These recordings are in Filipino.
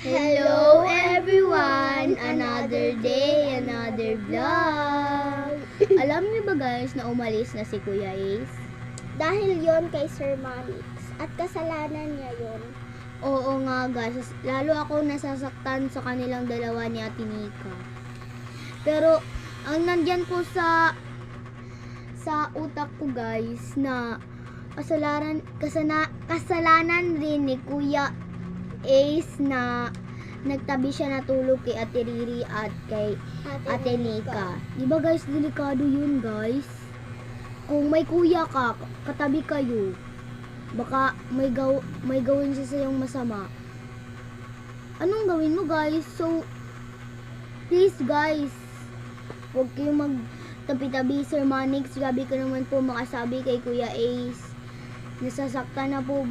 Hello everyone! Another day, another vlog! Alam niyo ba guys na umalis na si Kuya Ace? Dahil yon kay Sir Manix. At kasalanan niya yon. Oo nga guys, lalo ako nasasaktan sa kanilang dalawa ni Ate Nika. Pero ang nandyan po sa utak ko guys na kasalanan rin ni Kuya Ace na nagtabi siya natulog kay Ate Riri at kay Ate Nika. Diba guys, delikado yun guys. Kung may kuya ka, katabi kayo, baka may gawin siya sa iyong masama. Anong gawin mo guys? So, please guys, huwag kayong magtabi-tabi. Sir Manix, grabe ka naman po makasabi kay Kuya Ace. Nasasaktan na po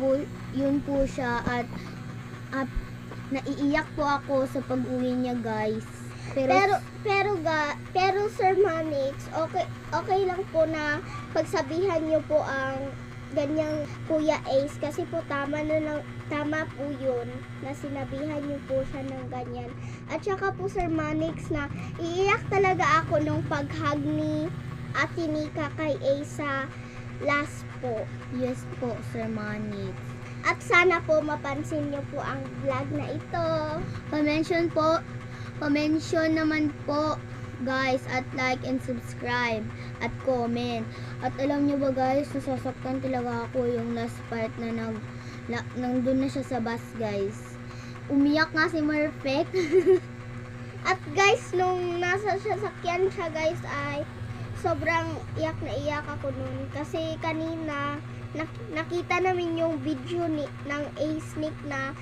yun po siya at naiiyak po ako sa pag-uwi niya guys. Pero Sir Manix, okay lang po na pagsabihan niyo po ang ganyang Kuya Ace kasi po tama po yun na sinabihan niyo po siya ng ganyan. At saka po Sir Manix na iiyak talaga ako nung pag-hug ni Ate Nika kay Ace sa last po. Yes po, Sir Manix. At sana po mapansin niyo po ang vlog na ito. Pa-mention naman po guys at like and subscribe at comment. At alam niyo ba guys, nasasaktan talaga ako yung last part na nandun na siya sa bus guys. Umiyak nga si Perfect. At guys, nung nasa sasakyan siya guys ay sobrang iyak na iyak ako nun. Kasi kanina nakita namin yung video ng Ace Nick na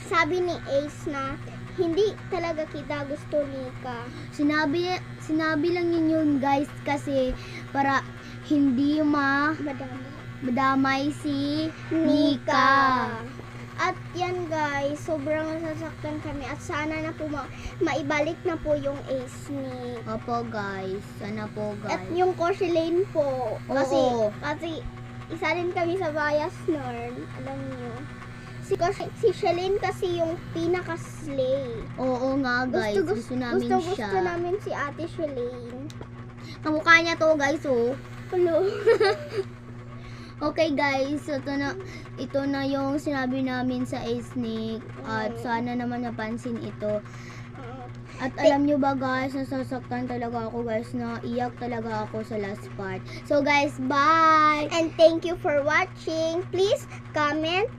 sabi ni Ace na hindi talaga kita gusto Nika. Sinabi lang yun guys kasi para hindi madamay si Nika. At yan guys, sobrang nasasaktan kami at sana na po maibalik na po yung Ace Nick. Opo guys, sana po guys. At yung Corselane po. Kasi Oo. isa rin kami sa bias norm. Alam niyo. Si Shalane kasi yung pinaka-slay. Oo nga guys, gusto namin siya. Gusto namin si Ate Shalane. Kamukha niya to guys oh. Hello. Okay guys, ito na yung sinabi namin sa Ace Nick at sana naman napansin ito. At alam nyo ba guys, nasasaktan talaga ako guys, na iyak talaga ako sa last part. So guys, bye! And thank you for watching. Please comment,